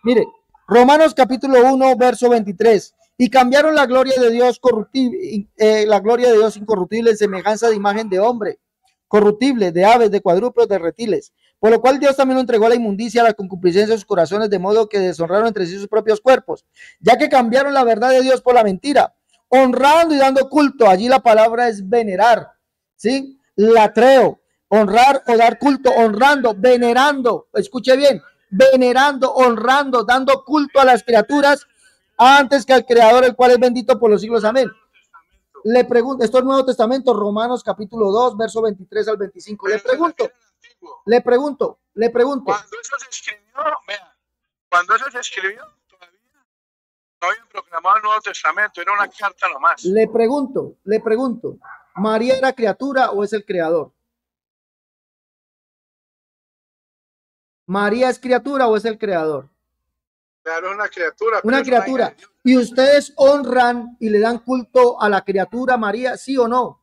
Mire, Romanos capítulo 1, verso 23. Y cambiaron la gloria de Dios corruptible, la gloria de Dios incorruptible en semejanza de imagen de hombre, corruptible, de aves, de cuadrúpedos, de reptiles. Por lo cual Dios también lo entregó a la inmundicia, a la concupiscencia de sus corazones, de modo que deshonraron entre sí sus propios cuerpos, ya que cambiaron la verdad de Dios por la mentira, honrando y dando culto. Allí la palabra es venerar, ¿sí? Latreo, honrar o dar culto, honrando, venerando, escuche bien, venerando, honrando, dando culto a las criaturas antes que al Creador, el cual es bendito por los siglos. Amén. Le pregunto, esto es Nuevo Testamento, Romanos capítulo 2, verso 23 al 25. Le pregunto. Cuando eso se escribió, vea, cuando eso se escribió, todavía no habían proclamado el Nuevo Testamento, era una carta nomás. Le pregunto, ¿María era criatura o es el Creador? ¿María es criatura o es el Creador? Claro, una criatura. Una criatura. ¿Y ustedes honran y le dan culto a la criatura María, sí o no?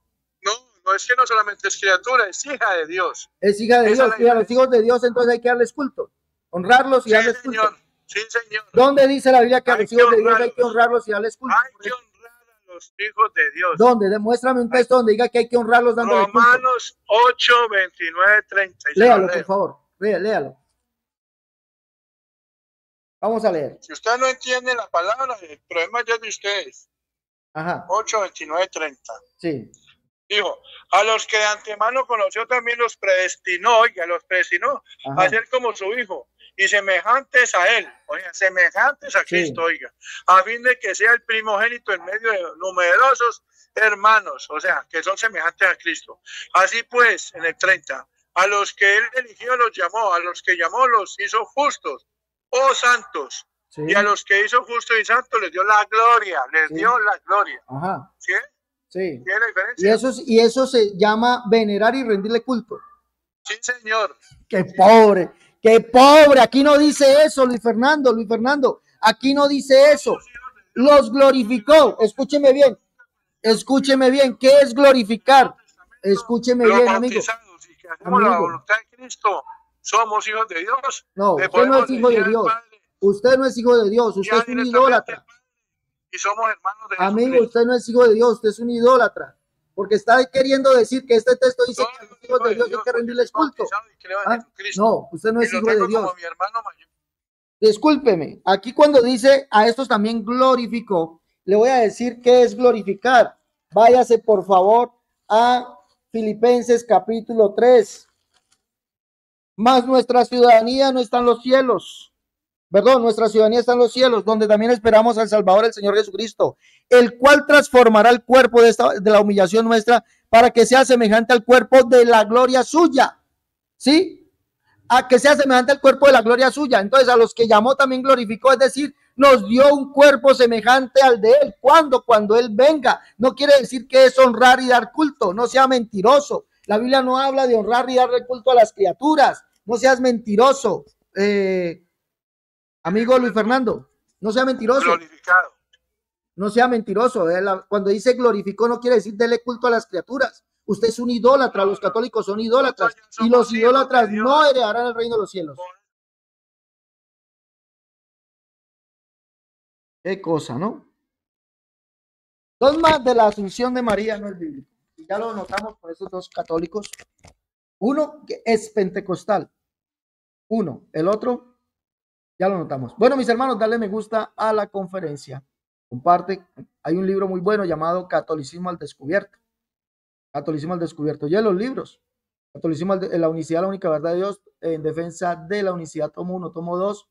No es que no solamente es criatura, es hija de Dios. Es hija de Dios, y a los hijos de Dios entonces hay que darles culto, honrarlos y darles culto. Sí, señor. ¿Dónde dice la Biblia que a los hijos de Dios hay que honrarlos y darles culto? Hay que honrar a los hijos de Dios. ¿Dónde? Demuéstrame un texto donde diga que hay que honrarlos dándoles culto. Romanos 8, 29, 30. Léalo, por favor. Léalo. Vamos a leer. Si usted no entiende la palabra, el problema ya es de ustedes. Ajá. 8, 29, 30. Sí. Dijo, a los que de antemano conoció también los predestinó, y a los predestinó a ser como su hijo, y semejantes a él, oiga, semejantes a Cristo, oiga, a fin de que sea el primogénito en medio de numerosos hermanos, o sea, que son semejantes a Cristo. Así pues, en el 30, a los que él eligió los llamó, a los que llamó los hizo justos o santos, y a los que hizo justos y santos les dio la gloria, dio la gloria. Ajá. ¿Sí? Sí. ¿Tiene la diferencia? Y eso se llama venerar y rendirle culto. Sí, señor. Qué pobre. Aquí no dice eso, Luis Fernando. Aquí no dice eso. Los glorificó. Escúcheme bien. ¿Qué es glorificar? Escúcheme bien, amigo. Si hacemos la voluntad de Cristo, somos hijos de Dios. No, usted no es hijo de Dios. Usted no es hijo de Dios. Usted es un idólatra. Y somos hermanos de Amigo, usted no es hijo de Dios, usted es un idólatra, porque está queriendo decir que este texto dice que a los hijos de Dios hay que rendirles culto. No, usted no es hijo de Dios. Discúlpeme, aquí cuando dice a estos también glorificó, le voy a decir qué es glorificar. Váyase por favor a Filipenses capítulo 3. Mas nuestra ciudadanía no está en los cielos. Perdón, nuestra ciudadanía está en los cielos, donde también esperamos al Salvador, el Señor Jesucristo, el cual transformará el cuerpo de la humillación nuestra para que sea semejante al cuerpo de la gloria suya. ¿Sí? A que sea semejante al cuerpo de la gloria suya. Entonces, a los que llamó también glorificó, es decir, nos dio un cuerpo semejante al de Él. ¿Cuándo? Cuando Él venga. No quiere decir que es honrar y dar culto. No sea mentiroso. La Biblia no habla de honrar y darle culto a las criaturas. No seas mentiroso. Amigo Luis Fernando, no sea mentiroso. Glorificado. No sea mentiroso. Cuando dice glorificó no quiere decir dele culto a las criaturas. Usted es un idólatra, los católicos son idólatras y los idólatras no heredarán el reino de los cielos. Qué cosa, ¿no? Dogma de la Asunción de María no es bíblico. Y ya lo notamos por esos dos católicos. Uno que es pentecostal. El otro ya lo notamos. Bueno, mis hermanos, dale me gusta a la conferencia. Comparte. Hay un libro muy bueno llamado Catolicismo al Descubierto. Catolicismo al Descubierto. Ya los libros. Catolicismo la unicidad, la única verdad de Dios, en defensa de la unicidad, tomo 1, tomo 2.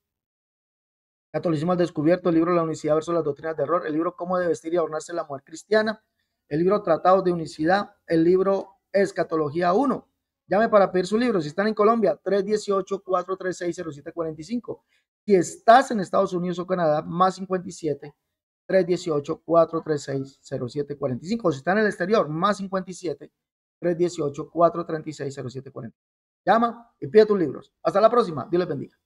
Catolicismo al Descubierto, el libro La unicidad versus las doctrinas de error, el libro Cómo debe vestir y adornarse la mujer cristiana, el libro Tratados de Unicidad, el libro Escatología 1. Llame para pedir su libro. Si están en Colombia, 318-436-0745. Si estás en Estados Unidos o Canadá, más 57 318-436-0745. O si están en el exterior, más 57 318-436-0745. Llama y pide tus libros. Hasta la próxima. Dios les bendiga.